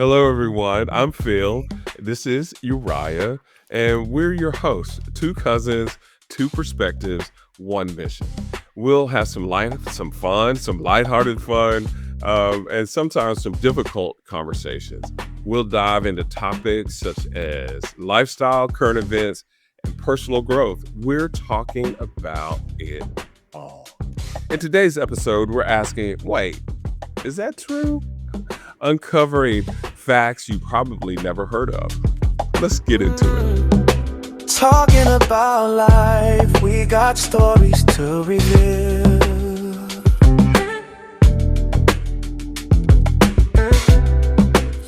Hello, everyone. I'm Phil. This is Uriah, and we're your hosts. Two cousins, two perspectives, one mission. We'll have some fun, some lighthearted fun, and sometimes some difficult conversations. We'll dive into topics such as lifestyle, current events, and personal growth. We're talking about it all. In today's episode, we're asking, wait, is that true? Uncovering facts you probably never heard of. Let's get into it. Talking about life, we got stories to reveal.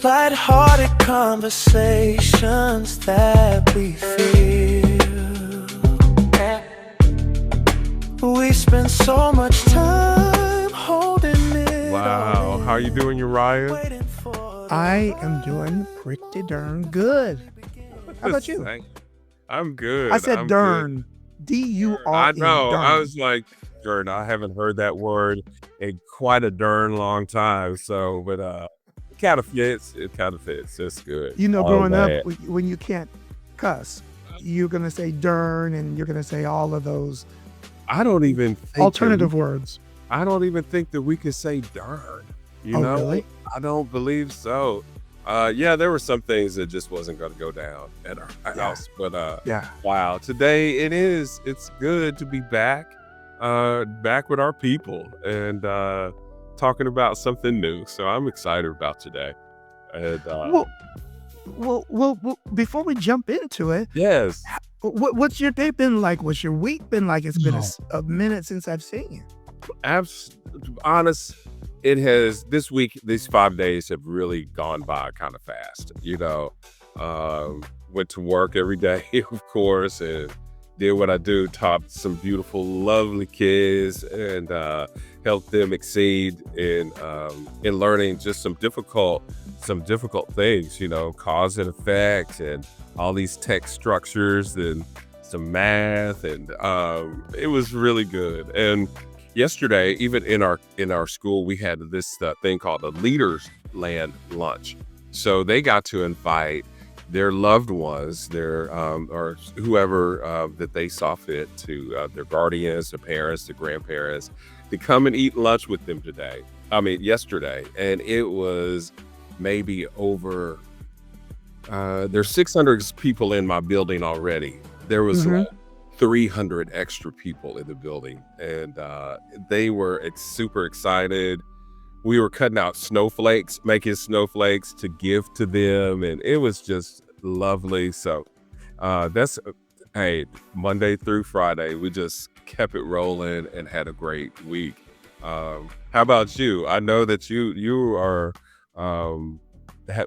Lighthearted conversations that we feel. We spend so much time holding it. Wow, how you doing, Uriah? I am doing pretty darn good. How about you? I'm good. I said I'm darn. good. D-U-R-N. I know. Darn. I was like, darn, I haven't heard that word in quite a darn long time. So, but it kind of fits. It kind of fits. It's good. You know, All growing that. up, when you can't cuss, you're going to say darn and you're going to say all of those I don't even think alternative words. I don't even think that we could say darn. You Oh, know, really? I don't believe so. Yeah, there were some things that just wasn't going to go down at our house, but Yeah. wow, today it's good to be back with our people and talking about something new. So I'm excited about today. And Well, before we jump into it, yes, what's your day been like? What's your week been like? It's been a minute since I've seen you. honest, it has this week, these 5 days have really gone by kind of fast. You know, went to work every day, of course, and did what I do, taught some beautiful, lovely kids, and helped them exceed in learning just some difficult things. You know, cause and effect, and all these text structures, and some math, and it was really good. And yesterday, even in our school, we had this thing called a Leaders Land lunch. So they got to invite their loved ones, their or whoever that they saw fit, to their guardians, their parents, their grandparents, to come and eat lunch with them yesterday. And it was maybe over. There's 600 people in my building already. There was like 300 extra people in the building, and they were super excited. We were cutting out snowflakes, making snowflakes to give to them, and it was just lovely. So that's Monday through Friday, we just kept it rolling and had a great week. How about you? I know that you are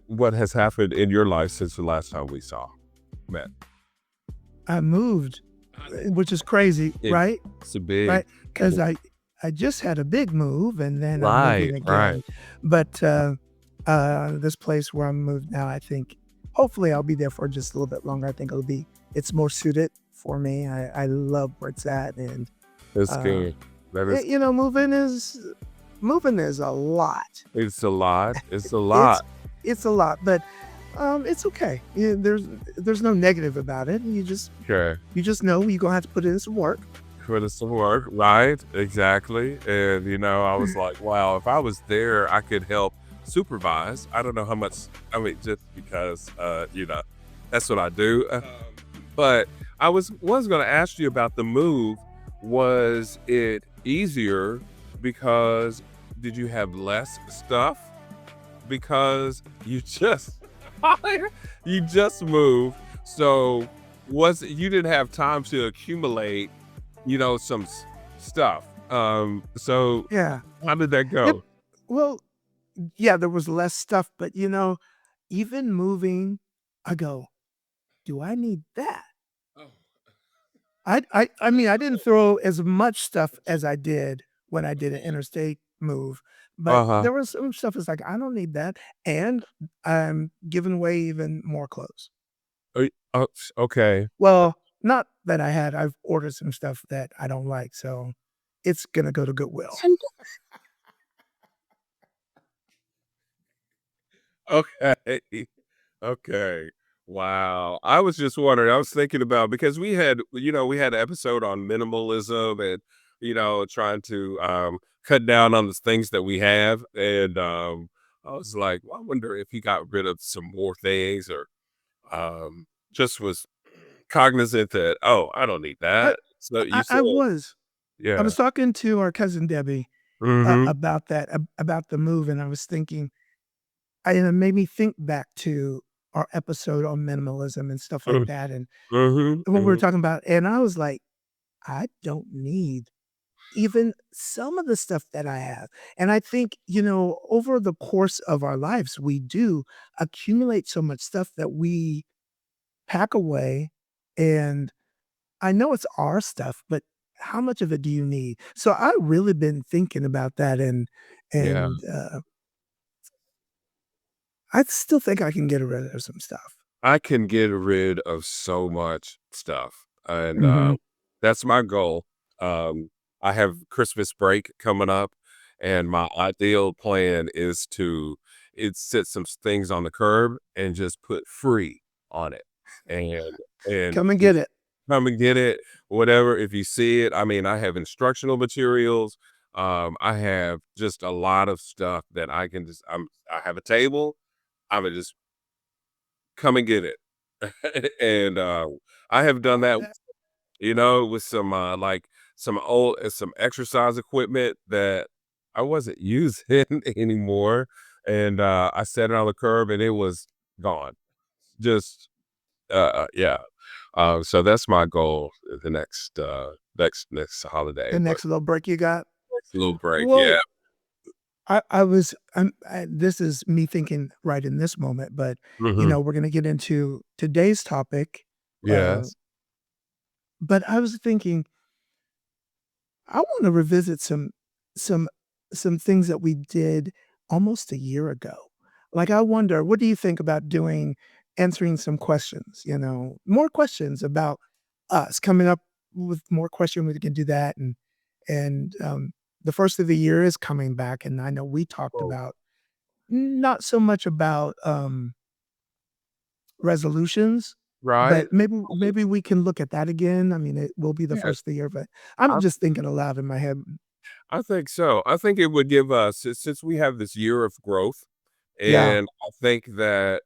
what has happened in your life since the last time we met? I moved, which is crazy, right? It's a big, Right? Because I just had a big move, and then I'm right, moving again. right. But this place where I'm moved now, I think hopefully I'll be there for just a little bit longer. I think it's more suited for me. I love where it's at, and It's good. That is, moving is a lot. it's a lot. It's a lot. It's a lot, but it's okay. Yeah, there's no negative about it. You just Okay. know you're gonna have to put in some work. Put us to work, right? Exactly. And I was like, wow, if I was there, I could help supervise. I don't know how much. I mean, just because that's what I do. But I was going to ask you about the move. Was it easier because did you have less stuff? Because you just moved, so you didn't have time to accumulate some stuff. So Yeah. how did that go? Yep. Well, yeah, there was less stuff, but even moving, I go, do I need that? Oh. I mean, I didn't throw as much stuff as I did when I did an interstate move, but there was some stuff that's like, I don't need that. And I'm giving away even more clothes. Okay. Well, not that I've ordered some stuff that I don't like, so it's gonna go to Goodwill. Okay. Okay. Wow. I was just wondering, I was thinking about because we had an episode on minimalism and, trying to cut down on the things that we have. And I was like, well, I wonder if he got rid of some more things or just was cognizant that, oh, I don't need I that. So you said, I was. I yeah. was talking to our cousin Debbie, Mm-hmm. about that, about the move, and I was thinking it made me think back to our episode on minimalism and stuff like that, and Mm-hmm. what we were Hmm. talking about, and I was like, "I don't need even some of the stuff that I have." And I think, over the course of our lives, we do accumulate so much stuff that we pack away, and I know it's our stuff, but how much of it do you need? So I really been thinking about that, and Yeah. and, uh, I still think I can get rid of some stuff. I can get rid of so much stuff, and, Mhm. that's my goal. I have Christmas break coming up, and my ideal plan is to set some things on the curb and just put "free" on it, and Come and just get it. come and get it, whatever, if you see it. I mean, I have instructional materials, I have just a lot of stuff that I can I have a table, Imma just come and get it. And, I have done that, Eh, with some, some exercise equipment that I wasn't using anymore, and, I set it on the curb and it was gone. Just, yeah. So that's my goal the next holiday, the but next little break you got? next little break, yeah. Well, this is me thinking right in this moment, but, Mhm. we're gonna get into today's topic, uh, Yes. but I was thinking I wanna revisit some some things that we did almost a year ago. Like, I wonder, what do you think about answering some questions, more questions about us, coming up with more questions, we can do that, and the first of the year is coming back, and I know we talked Well, about not so much about, resolutions, right? but maybe we can look at that again. I mean, it will be the Yes. first of the year, but I'm just thinking aloud in my head. I think so. I think it would give us since we have this year of growth, Yeah, and I think that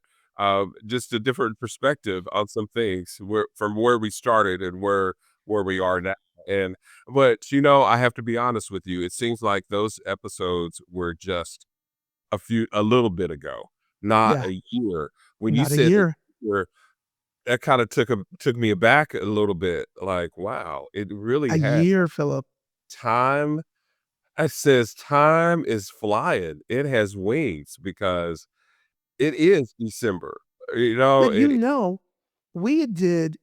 just a different perspective on some things where from where we started and where we are now. And but I have to be honest with you. It seems like those episodes were just a little bit ago, not yeah, a year. When you not a said year, that kind of took me aback a little bit. Like, wow, it really a had year, Philip. time. It says time is flying. It has wings because it is December. But It we did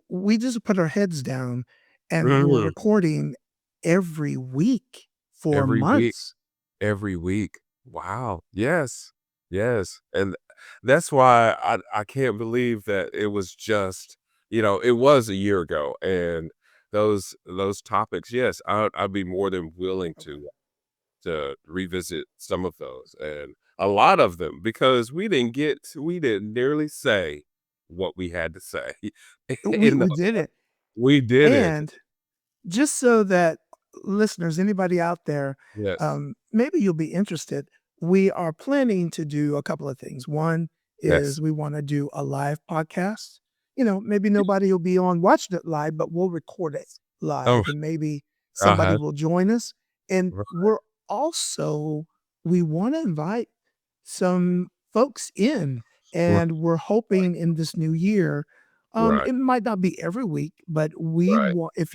we just put our heads down and were mhm, recording every week for every week, months. every week. Wow. Yes. Yes. And that's why I can't believe that it was just, it was a year ago. And those topics, yes, I'd be more than willing to revisit some of those and a lot of them because we didn't nearly say what we had to say We in we those. did it, We did it. and just so that listeners, anybody out there, Yes. maybe you'll be interested. We are planning to do a couple of things. One Yes. is we want to do a live podcast. Maybe nobody will be on watching it live, but we'll record it Oh, live and maybe somebody uh-huh. will join us. And R also, we want to invite some folks in, r and we're hoping in this new year, right, it might not be every week, but we right, want if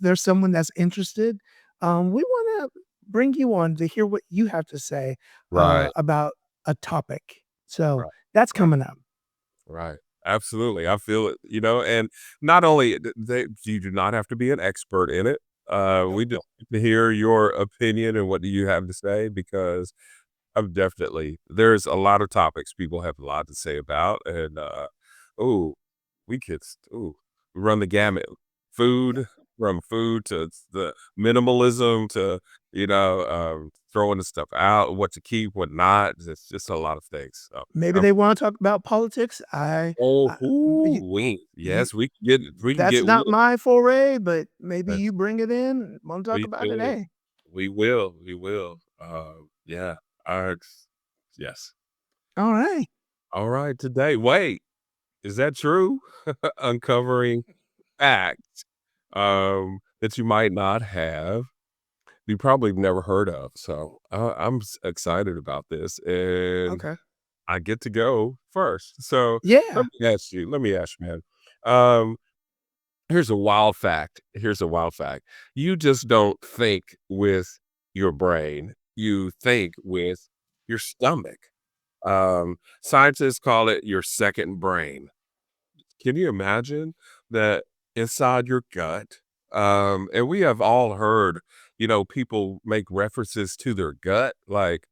there's someone that's interested, we want to bring you on to hear what you have to say right, about a topic. So right, that's right, coming up. right. Absolutely, I feel it, and not only you do not have to be an expert in it, we Nope. just like to hear your opinion and what do you have to say because I'm definitely there's a lot of topics people have a lot to say about, and, ooh, we could run the gamut. Yeah. Food, from food to the minimalism to, throwing the stuff out, what to keep, what not. It's just a lot of things. So, Maybe they want to talk about politics. oh, I you, we you, yes, we can that's get not with my foray, but maybe it. you bring it in. Want to talk We about it? should. Hey, We will. We will. Yeah. Our, yes. all right. All right. Today. Wait, is that true? Uncovering facts that you might not have. You probably never heard of. So I'm excited about this, and Okay. I get to go first. So let Yeah. me ask you. Let me ask you, man. Um, Here's a wild fact. Here's a wild fact. You just don't think with your brain. You think with your stomach. Scientists call it your second brain. Can you imagine that inside your gut? And we have all heard, people make references to their gut, like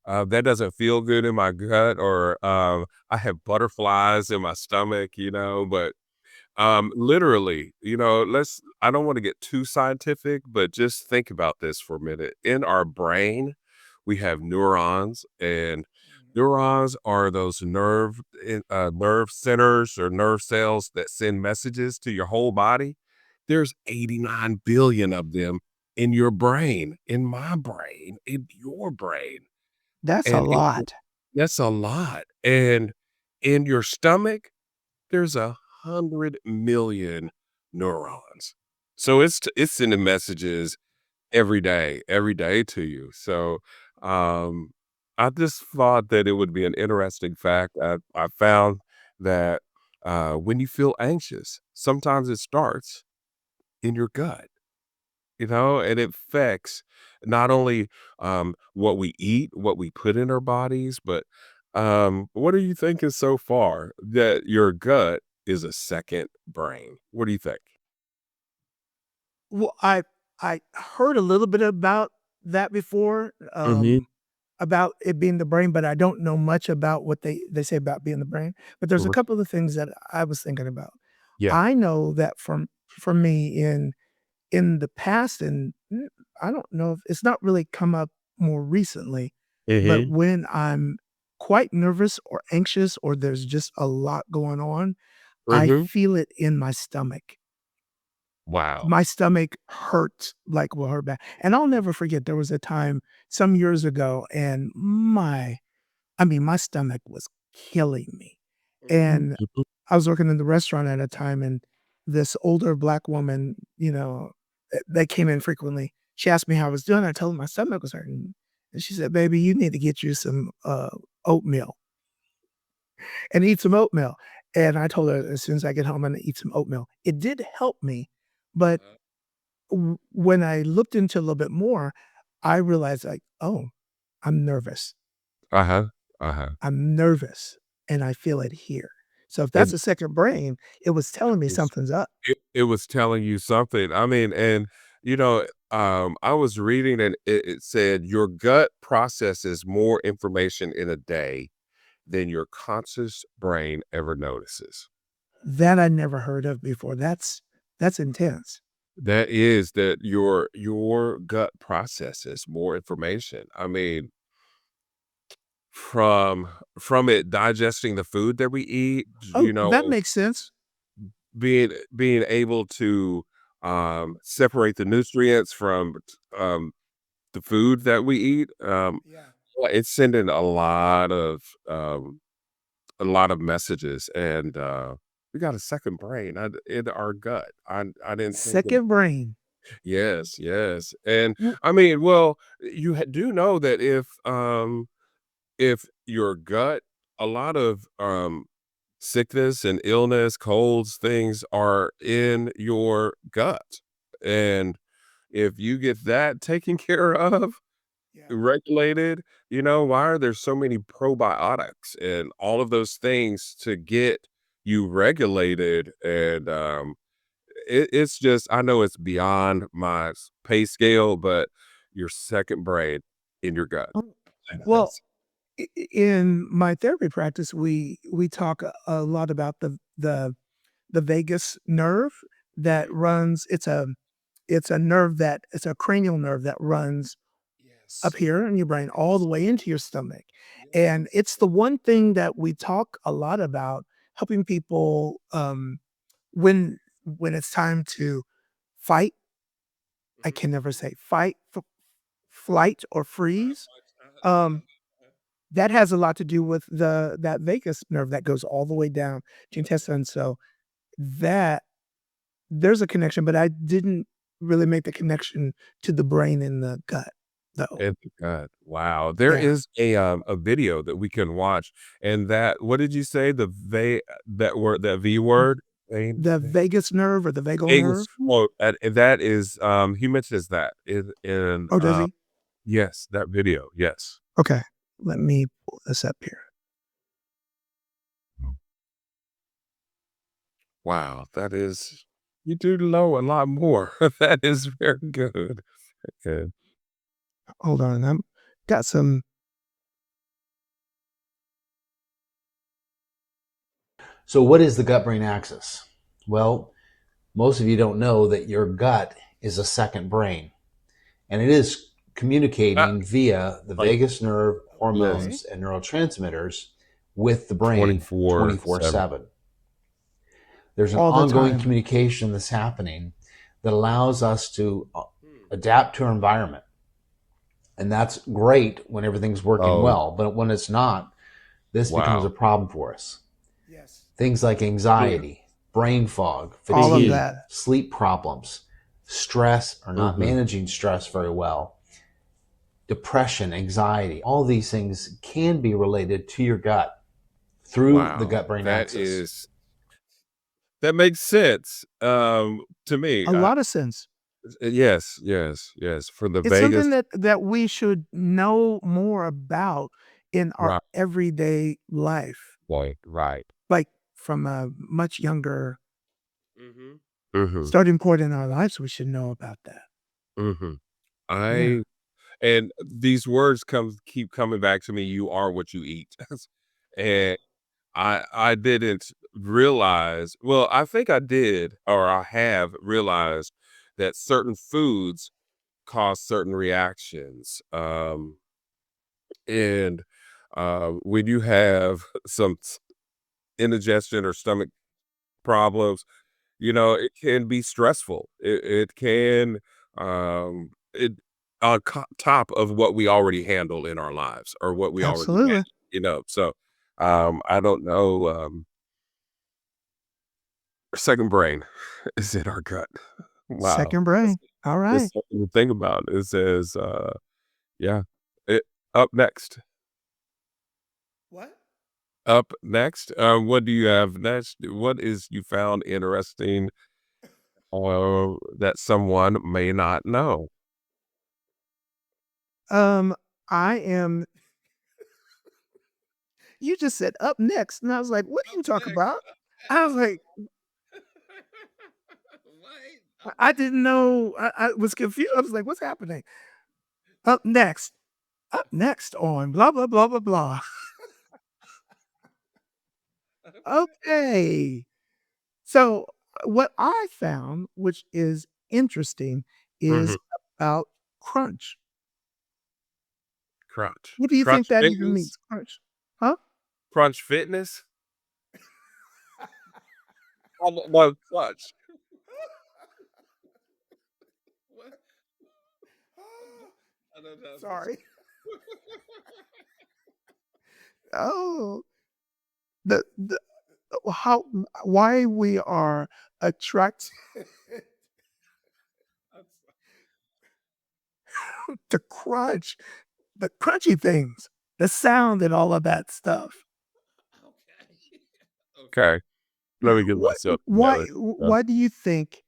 that doesn't feel good in my gut, or I have butterflies in my stomach, but literally, I don't want to get too scientific, but just think about this for a minute. In our brain, we have neurons, and neurons are those nerve centers or nerve cells that send messages to your whole body. There's 89 billion of them in your brain, in my brain, in your brain. That's a And lot. that's a lot. And in your stomach, there's 100 million neurons. So it's sending messages every day to you. So um, I just thought that it would be an interesting fact. I found that when you feel anxious, sometimes it starts in your gut, and it affects not only what we eat, what we put in our bodies, but what are you thinking so far that your gut is a second brain? What do you think? Well, I heard a little bit about that before, Hmm. about it being the brain, but I don't know much about what they say about being the brain. But there's a couple of things that I was thinking about. Yeah. I know that for me in the past, and I don't know if it's not really come up more recently, but Hmm. when I'm quite nervous or anxious or there's just a lot going on, I Hmm. feel it in my stomach. Wow. My stomach hurts like will hurt bad. And I'll never forget there was a time some years ago and my stomach was killing me. Mhm. And I was working in the restaurant at a time and this older black woman, that came in frequently. She asked me how I was doing. I told her my stomach was hurting. And she said, "Baby, you need to get you some oatmeal and eat some oatmeal." And I told her as soon as I get home, I'm gonna eat some oatmeal. It did help me, but when I looked into a little bit more, I realized like, oh, I'm nervous. Uh-huh. Uh-huh. I'm nervous and I feel it here. So if that's And a second brain, it was telling me it's something's up. it was telling you something. I mean, and I was reading, and it said your gut processes more information in a day than your conscious brain ever notices. That I never heard of before. That's intense. That your gut processes more information. I mean, from it digesting the food that we eat, Oh, that makes sense. being able to separate the nutrients from um the food that we eat. Yeah. Well, it's sending um a lot of messages, and we got a second brain in our gut. I didn't think of. Second brain. Yes, yes. And W- I mean, well, you do know that if your gut, a lot of sickness and illness, colds, things are in your gut. And if you get that taken care of, Yeah. regulated, why are there so many probiotics and all of those things to get you regulated? And it's just, I know it's beyond my pay scale, but your second brain in your gut. Oh, And well, in my therapy practice, we talk a lot about the vagus nerve that runs. It's a nerve that it's a cranial nerve that runs yes. up here in your brain all the way into your stomach. Yes. And it's the one thing that we talk a lot about, helping people when it's time to fight. I Mhm. can never say fight, flight, or Right, freeze. right. Um, that has a lot to do with that vagus nerve that goes all the way down to your intestine. So that there's a connection, but I didn't really make the connection to the brain and the gut, though. And God, wow. There Yeah. is a video that we can watch, and that what did you say? That word, that V word? Vein The vagus nerve or the vagal Vegas nerve. quote, and that is, he mentions that in, Oh, does he? yes, that video, yes. Okay. Let me pull this up here. Wow, that is you do know a lot more. That is very good. Good. Hold on. I'm got some. So, what is the gut brain axis? Well, most of you don't know that your gut is a second brain, and it is Ah, communicating via the like, vagus nerve, yes, Okay. hormones, and neurotransmitters with the brain 24 24/7. 7. There's an All the ongoing time. communication that's happening that allows us to Hmm. adapt to our environment. And that's great when everything's working Oh, well. But when it's not, this becomes a wow. problem for us. Yes. Things like Mm, anxiety, brain fog, All of mhm, fatigue, that. sleep problems, stress or not mhm. managing stress very well, depression, anxiety, all these things can be related to your gut through the Wow, gut brain axis. that makes sense, to me. A lot of sense. Yes, yes, yes, for the It's something Vegas. that we should know more about in our Right, everyday life, point, right. like from a much younger Mhm. Mhm, starting point in our lives. We should know about that. mhm. Yeah. I and these words keep coming back to me, "You are what you eat." And I didn't realize, well, I think I did, or I have realized that certain foods cause certain reactions, and, when you have some indigestion or stomach problems, it can be stressful. It can, it on top of what we already handle in our lives or what we already Absolutely. manage. So, I don't know, our second brain is in our gut. Wow. Second That's brain. All that's right. something to think about. It says, yeah, it up next. What? Up next, what do you have next? What is you found interesting or that someone may not know? Um, I am you just said up next, and I was like, "What are Up you talking next. about?" I was like, Right, I didn't know. I was confused. I was like, "What's happening?" Up next. Up next on blah blah blah blah blah. Okay. So what I found, which is interesting, mhm. is about crunch. Crunch. What do you think Crunch that even fitness? means? Crunch? Huh? Crunch fitness? I don't know crunch. What? I don't know. Sorry. Oh, the how why we are attracted to crunch, the crunchy things, the sound and all of that stuff. Okay. Let me get What myself together. Uh, why do you think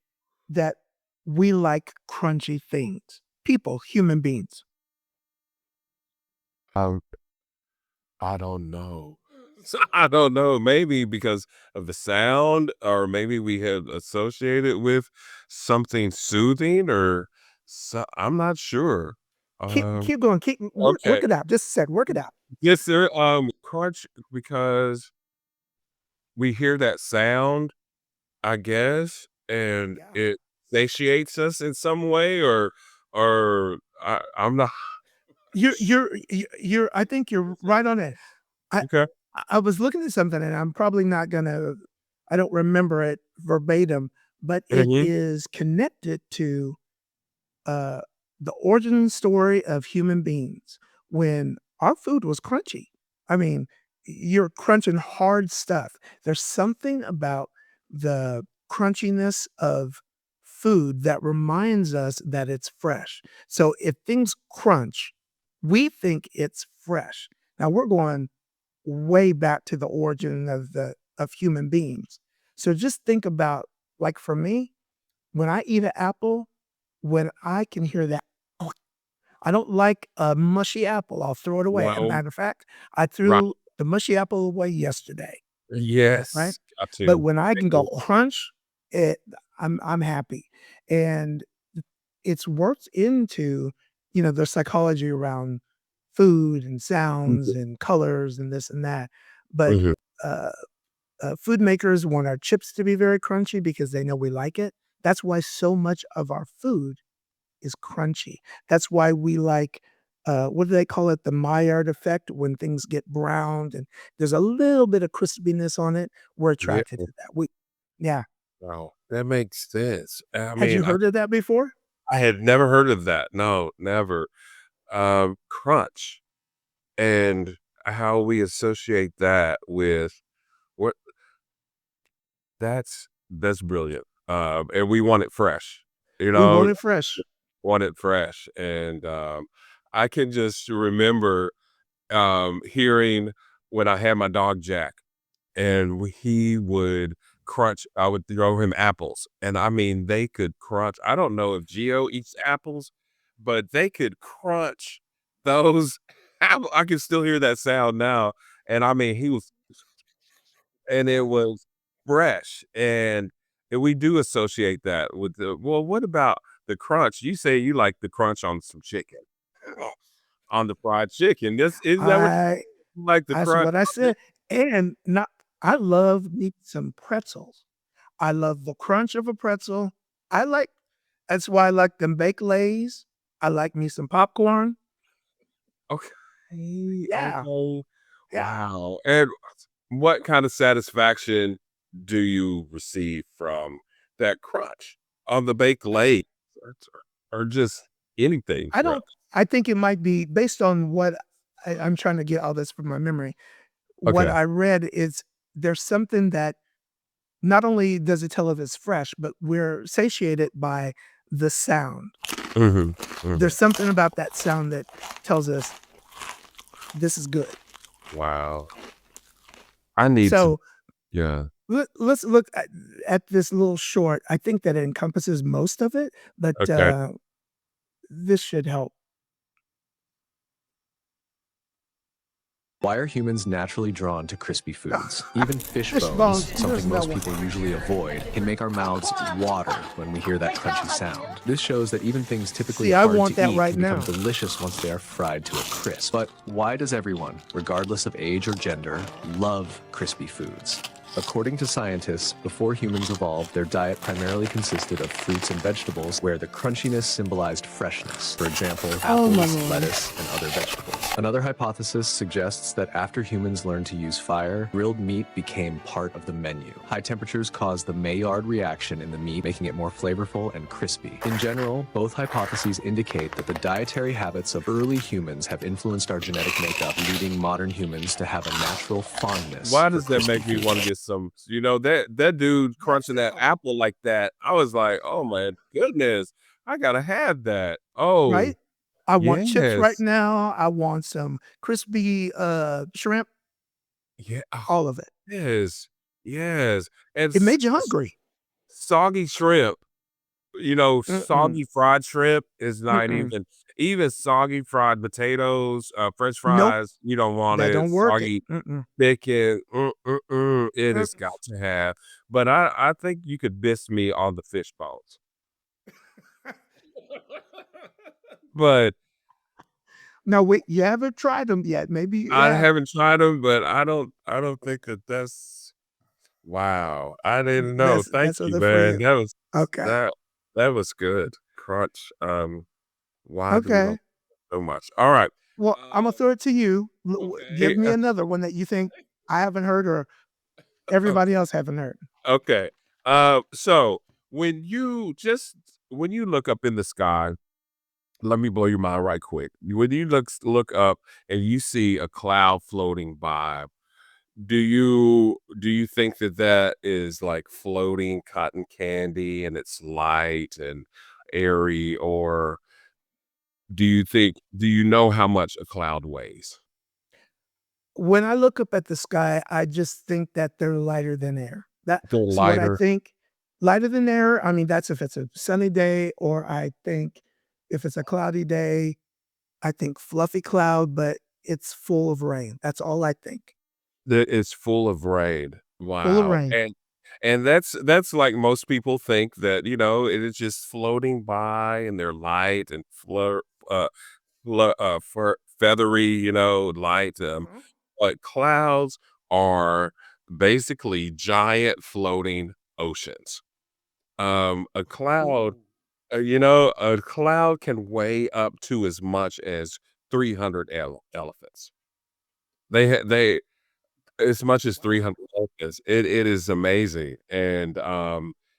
that we like crunchy things? People, human beings. um, I don't know. So, I don't know. Maybe because of the sound, or maybe we have associated with something soothing, or I'm not sure. Keep going. Keep Okay. work it out. Just a sec. Work it out. Yes, sir. Crunch because we hear that sound, I guess, and Yeah. it satiates us in some way, or I'm not. I think you're right on it. I Okay. I was looking at something, and I'm probably not gonna I don't remember it verbatim, but it Hmm. is connected to uh, the origin story of human beings when our food was crunchy. I mean, you're crunching hard stuff. There's something about the crunchiness of food that reminds us that it's fresh. So if things crunch, we think it's fresh. Now we're going way back to the origin of human beings. So just think about, like, for me, when I eat an apple, when I can hear that, "Oh," I don't like a mushy apple, I'll throw it away. As a Well, matter of fact, I right. threw the mushy apple away yesterday, right? Yes. Got But to. when I can go Pickle. crunch, it I'm happy. And it's worked into, the psychology around food and sounds and colors and this and that. But, Hmm. uh food makers want our chips to be very crunchy because they know we like it. That's why so much of our food is crunchy. That's why we like, what do they call it? The Maillard effect, when things get browned and there's a little bit of crispiness on it. We're Yeah. attracted to that. Yeah. Wow. That makes sense. I Had mean, you heard of that before? I had never heard of that. No, never. Crunch and how we associate that with what that's brilliant. And we want it fresh, you We know, want it fresh. want it fresh. And I can just remember hearing when I had my dog Jack and he would crunch, I would throw him apples. And I mean, they could crunch. I don't know if Geo eats apples, but they could crunch those apple. I can still hear that sound now. And I mean, and it was fresh. And we do associate that with well, what about the crunch? You say you like the crunch on some chicken, on the fried chicken. Is that what I you like the That's crunch? what I said. And not I love me some pretzels. I love the crunch of a pretzel. I like That's why I like them baked lays. I like me some popcorn. Okay, Yeah, okay. yeah. Wow, and what kind of satisfaction do you receive from that crunch on the baked lays or or just anything, I really? don't I think it might be based on what I'm trying to get all this from my memory. What Okay. I read is there's something that not only does it tell if it's fresh, but we're satiated by the sound. Mhm, mhm. There's something about that sound that tells us this is good. Wow. I need to So yeah, let's look at this little short. I think that it encompasses most of it, but okay. this should help. Why are humans naturally drawn to crispy foods? Even fish Fish bones, bones, who something doesn't know most what? people usually avoid, can make our mouths water when we hear that crunchy sound. This shows that even things typically See, I hard want to that eat right can become now. delicious once they are fried to a crisp. But why does everyone, regardless of age or gender, love crispy foods? According to scientists, before humans evolved, their diet primarily consisted of fruits and vegetables, where the crunchiness symbolized freshness. For example, Oh my apples, lord. lettuce, and other vegetables. Another hypothesis suggests that after humans learned to use fire, grilled meat became part of the menu. High temperatures caused the Maillard reaction in the meat, making it more flavorful and crispy. In general, both hypotheses indicate that the dietary habits of early humans have influenced our genetic makeup, leading modern humans to have a natural fondness Why for does that crispy make me wanna foods. get some that dude crunching that apple like that, I was like, "Oh my goodness, I gotta have that." Oh, Right? I want chips right yes. now. I want some crispy shrimp, Yeah, oh, all of it. yes, yes, and It made you hungry. soggy shrimp, Mm-mm, soggy fried shrimp is not mm-mm. even soggy fried potatoes, french Nope, fries, you don't want that it, don't work it. soggy Mm-mm. bacon, it Mm. has got to have, but I think you could diss me on the fish balls. But Now wait, you haven't tried them yet. Maybe I yeah. haven't tried them, but I don't think that's wow, I didn't know. Thank That's you, something for man. you. That was Okay. that that was good. Crunch, why do we love Okay. so much? Alright. Well, I'm gonna throw it to you. Give Okay. me another one that you think I haven't heard or everybody else haven't heard. Okay. So when you look up in the sky, let me blow your mind right quick. When you look up and you see a cloud floating by, do you think that that is like floating cotton candy and it's light and airy, or do you know how much a cloud weighs? When I look up at the sky, I just think that they're lighter than air. They're That's what I lighter. think. Lighter than air, I mean, that's if it's a sunny day, or I think if it's a cloudy day, I think fluffy cloud, but it's full of rain. That's all I think. That is full of rain. Full of Wow. rain. And that's like most people think that, it is just floating by and they're light and uh feathery, light. Mhm. But clouds are basically giant floating oceans. A cloud, Ooh. a cloud can weigh up to as much as 300 elephants. They as much as Wow. 300 focus. It is amazing, and,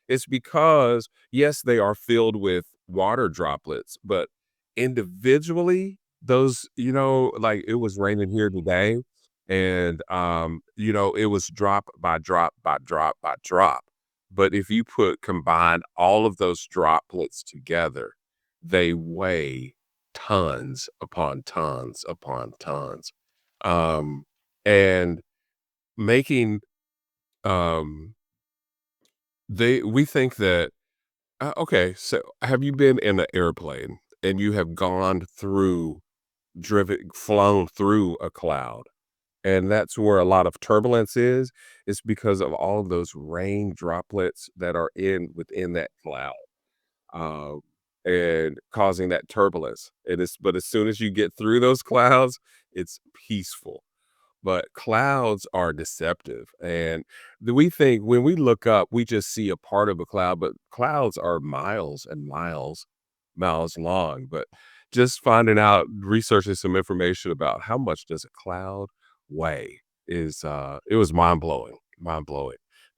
it's because, yes, they are filled with water droplets, but individually, those like, it was raining here today, and, it was drop by drop by drop by drop, but if you combine all of those droplets together, they weigh tons upon tons upon tons, and making um we think that okay, so have you been in an airplane and you have flown through a cloud, and that's where a lot of turbulence is? It's because of all of those rain droplets that are within that cloud, um and causing that turbulence. But as soon as you get through those clouds, it's peaceful. But clouds are deceptive, and we think when we look up, we just see a part of a cloud, but clouds are miles and miles long. But just finding out, researching some information about how much does a cloud weigh it was mind blowing.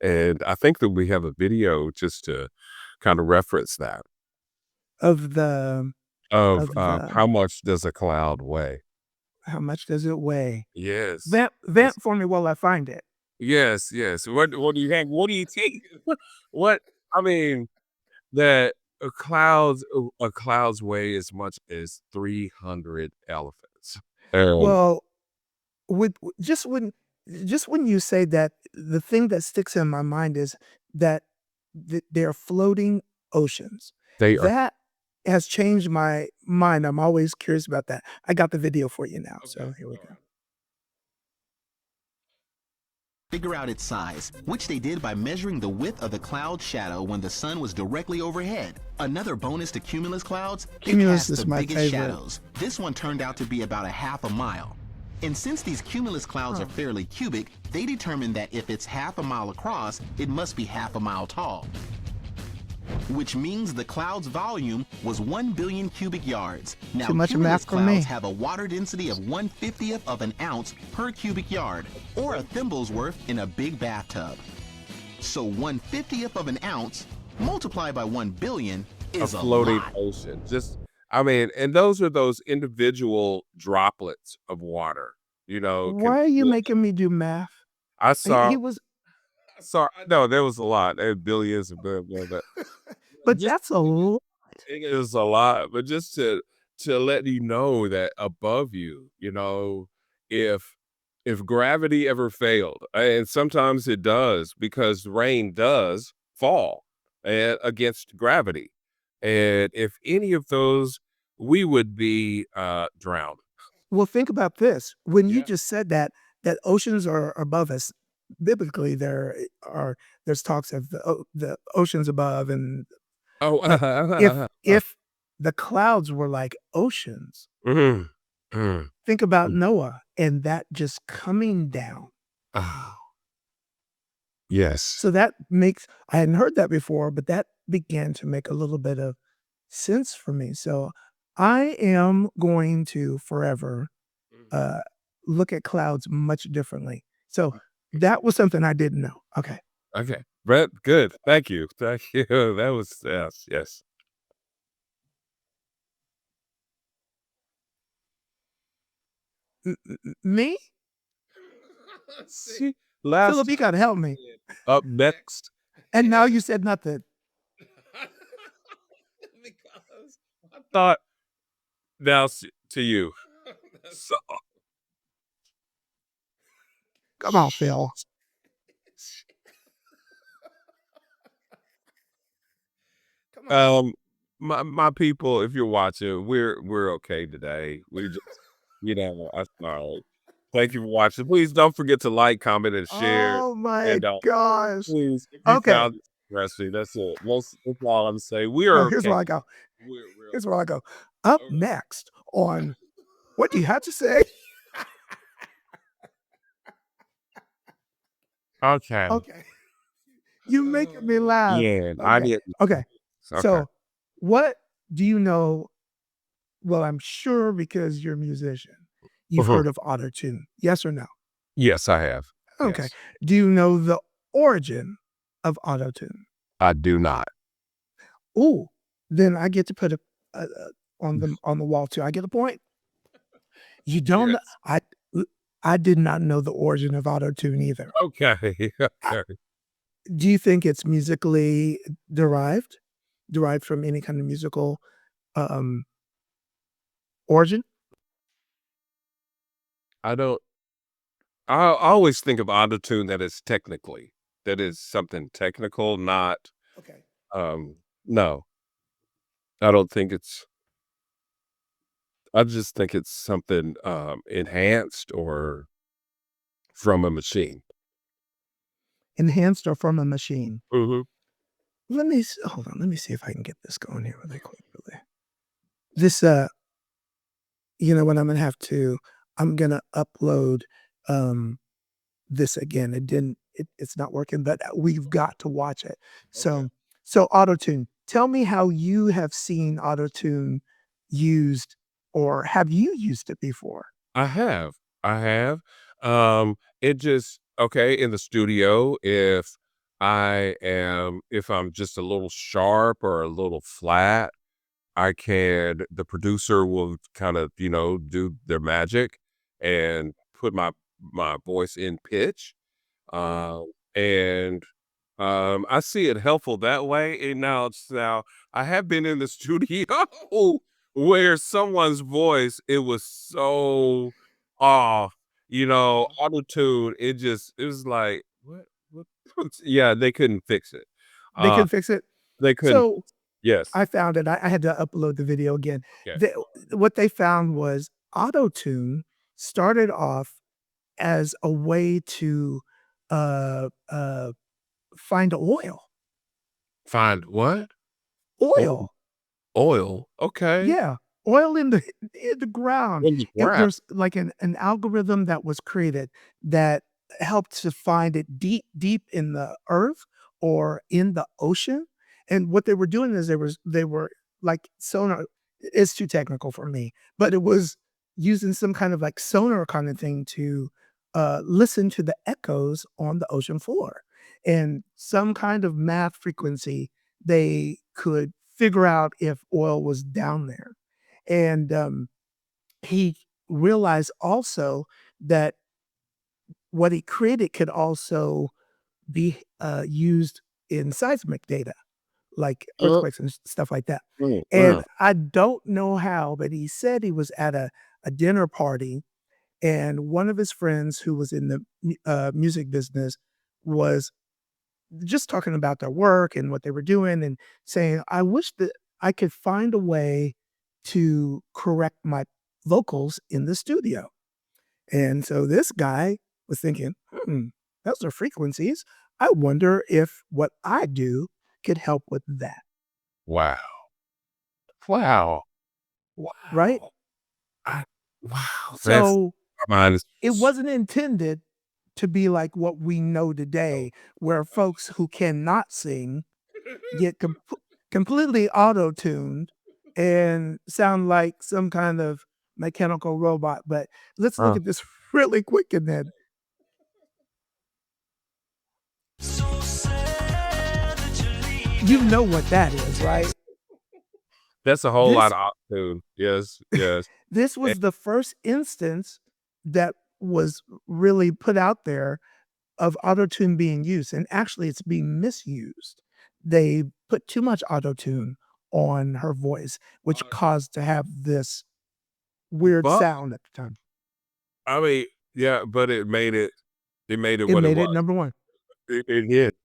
And I think that we have a video just to kind of reference that Of the of of the how much does a cloud weigh. how much does it weigh? Yes. Vamp for me while I find it. Yes, yes. What do you think? What do you think? What I mean, that a cloud's weigh as much as 300 elephants. And Well, with just when you say that, the thing that sticks in my mind is that they're floating oceans. they are That has changed my mind. I'm always curious about that. I got the video for you now, okay. so here we All go. right. Figure out its size, which they did by measuring the width of the cloud shadow when the sun was directly overhead. Another bonus to cumulus clouds, it Cumulus casts is the my biggest favorite. shadows. This one turned out to be about a half a mile. And since these cumulus clouds are fairly cubic, they determined that if it's half a mile across, it must be half a mile tall. Which means the cloud's volume was 1 billion cubic yards. Now, Too much cumulus math for me. clouds have a water density of 1/50th of an ounce per cubic yard, or a thimble's worth in a big bathtub. So 1/50th of an ounce multiplied by 1 billion A is a floating lot. ocean. I mean, and those are those individual droplets of water, can Why are you float. making me do math? I He saw was I know there was a lot. There billions of but but just that's a lot. it is a lot, but just to let you know that above you, if gravity ever failed, and sometimes it does because rain does fall against gravity, and if any of those, we would be drowned. Well, think about this. When you Yeah. just said that oceans are above us, biblically there's talks of the oceans above, and Oh, but if the clouds were like oceans, mm, mm, think about mm. Noah and that just coming down. Oh, yes. So that makes I hadn't heard that before, but that began to make a little bit of sense for me. So I am going to forever look at clouds much differently. So that was something I didn't know. Okay. Okay. Brett, good. Thank you. Thank you. That was, yes. Me? See, last Philip, you gotta help me. up next. And now you said nothing. Because I thought, now to you. So, Come on, Phil. Come on. my people, if you're watching, we're okay today. We just, I'm sorry. Thank you for watching. Please don't forget to like, comment, and share. Oh my And gosh. please, if you Okay. found this interesting, that's it. That's all I'm saying. We No, are here's okay. where I go. We're Here's where I go. Up Okay. next on What Do You Have to Say? Okay. Okay. You making me laugh. Yeah, I Okay. did. Okay. Okay. So what do you know? Well, I'm sure because you're a musician, you've heard of Autotune. Yes or no? Yes, I have. Okay. Yes. Do you know the origin of Autotune? I do not. Ooh, then I get to put it on the wall too. I get a point. You don't know. Yes. I did not know the origin of Autotune either. Okay. Okay. Do you think it's musically derived? Derived from any kind of musical origin? I don't. I always think of Autotune that is technically, that is something technical, not. Okay. No, I don't think it's. I just think it's something enhanced or from a machine. Enhanced or from a machine? Mm-hmm. Hold on. Let me see if I can get this going here really quickly. This what I'm gonna upload this again. It's not working, but we've got to watch it. So Autotune, tell me how you have seen Autotune used, or have you used it before? I have. I have. It just okay in the studio if I'm just a little sharp or a little flat, the producer will kind of, do their magic and put my voice in pitch. And I see it helpful that way. And now I have been in the studio where someone's voice, it was so off, auto tune. It was like, what? Yeah, they couldn't fix it. They Uh, can fix it. they couldn't. So Yes. I found it. I had to upload the video again. Okay. What they found was Autotune started off as a way to uh, uh, find oil. Find what? Oil. Oil. Okay. Yeah, oil in the ground. In the ground. There's like an algorithm that was created that helped to find it deep in the earth or in the ocean. And what they were doing is they were like sonar. It's too technical for me, but it was using some kind of like sonar kind of thing to listen to the echoes on the ocean floor, and some kind of math frequency they could figure out if oil was down there. And he realized also that what he created could also be used in seismic data, like earthquakes and stuff like that. And I don't know how, but he said he was at a dinner party, and one of his friends who was in the music business was just talking about their work and what they were doing and saying, I wish that I could find a way to correct my vocals in the studio. And so this guy was thinking, those are frequencies. I wonder if what I do could help with that. Wow. Wow. Wow. Right? Wow. So Mine is it wasn't intended to be like what we know today, where folks who cannot sing get completely auto-tuned and sound like some kind of mechanical robot. But let's look at this really quick and then. You know what that is, right? That's a whole lot of Autotune. Yes. This was the first instance that was really put out there of Autotune being used. And actually, it's being misused. They put too much Autotune on her voice, which caused to have this weird sound at the time. I mean, yeah, but it made it what it was. It made it number one. It hit.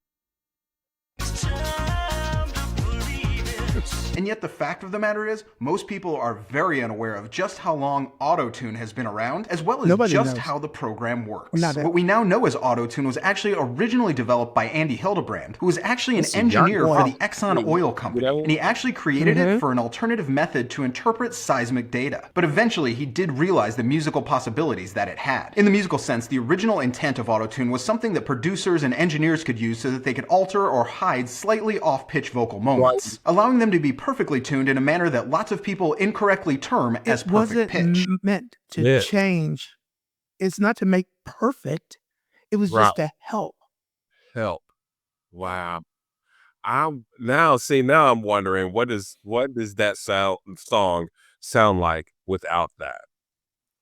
And yet the fact of the matter is, most people are very unaware of just how long Autotune has been around, as well as Nobody just knows. how the program works. Not it. What we now know as Autotune was actually originally developed by Andy Hildebrand, who was actually an engineer for the Exxon Oil Company, and he actually created it for an alternative method to interpret seismic data. But eventually, he did realize the musical possibilities that it had. In the musical sense, the original intent of Autotune was something that producers and engineers could use so that they could alter or hide slightly off-pitch vocal moments, allowing them to be perfectly tuned in a manner that lots of people incorrectly term as perfect pitch. It wasn't meant to change. It's not to make perfect. It was just to help. Help. Wow. Now I'm wondering what does that song sound like without that?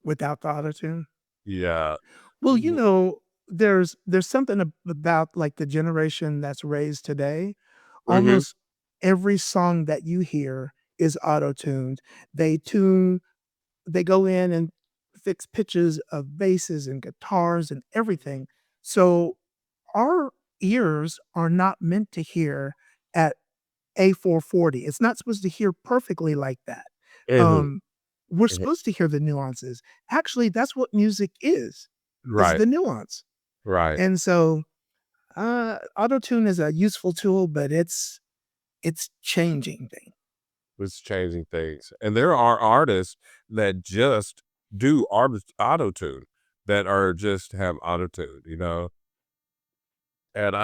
Without the Autotune? Yeah. Well, you know, there's something about like the generation that's raised today. Almost every song that you hear is auto-tuned. They go in and fix pitches of basses and guitars and everything. So our ears are not meant to hear at A440. It's not supposed to hear perfectly like that. We're supposed to hear the nuances. Actually, that's what music is. Right. It's the nuance. Right. And so Autotune is a useful tool, but it's changing things. It's changing things. And there are artists that just do Autotune, that are just have Autotune, you know? And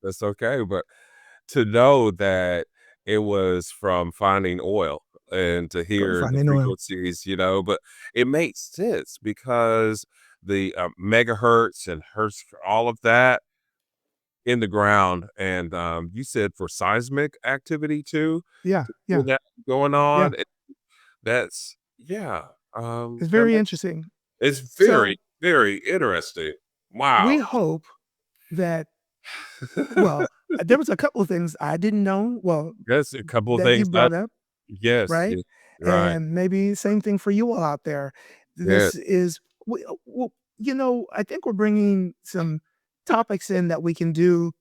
that's okay. But to know that it was from Finding Oil and to hear the frequencies, you know, but it makes sense because the megahertz and hertz, all of that, in the ground. And you said for seismic activity too. Yeah. That going on. Yeah. That's it's very interesting. It's very, very interesting. Wow. We hope that well, there was a couple of things I didn't know. Well, yes, a couple of that things you brought up. Yes. Right. Right. And maybe same thing for you all out there. This is you know, I think we're bringing some topics in that we can do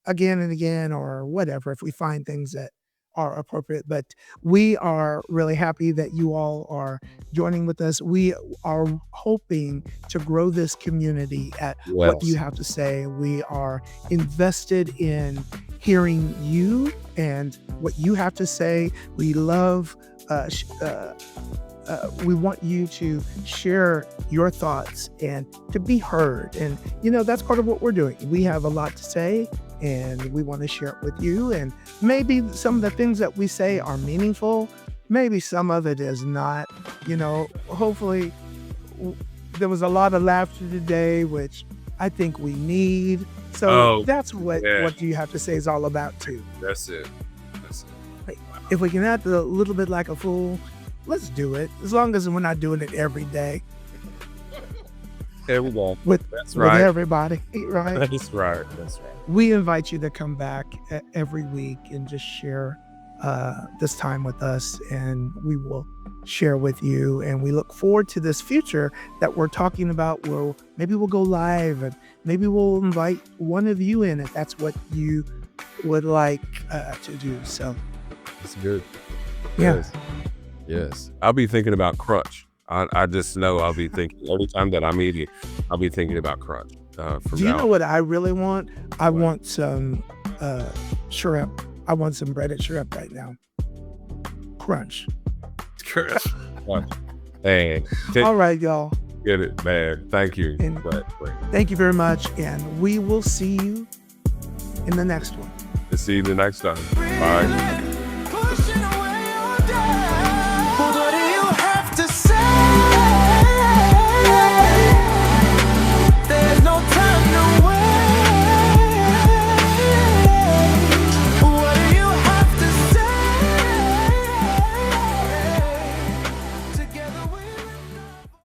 again and again or whatever if we find things that are appropriate. But we are really happy that you all are joining with us. We are hoping to grow this community at what you have to say. We are invested in hearing you and what you have to say. We love we want you to share your thoughts and to be heard. And, you know, that's part of what we're doing. We have a lot to say and we want to share it with you. And maybe some of the things that we say are meaningful. Maybe some of it is not. You know, hopefully there was a lot of laughter today, which I think we need. So that's what do you have to say is all about too. That's it. If we can act a little bit like a fool, let's do it. As long as we're not doing it every day. Every day. With everybody. Right? That's right. We invite you to come back every week and just share this time with us, and we will share with you. And we look forward to this future that we're talking about where maybe we'll go live and maybe we'll invite one of you in if that's what you would like to do. So it's good. Yeah. Yes. I'll be thinking about crunch. I just know I'll be thinking every time that I'm eating, I'll be thinking about crunch. Do you know what I really want? I want some shrimp. I want some breaded shrimp right now. Crunch. Hey. All right, y'all. Get it, man. Thank you. Thank you very much. And we will see you in the next one. See you the next time. Bye.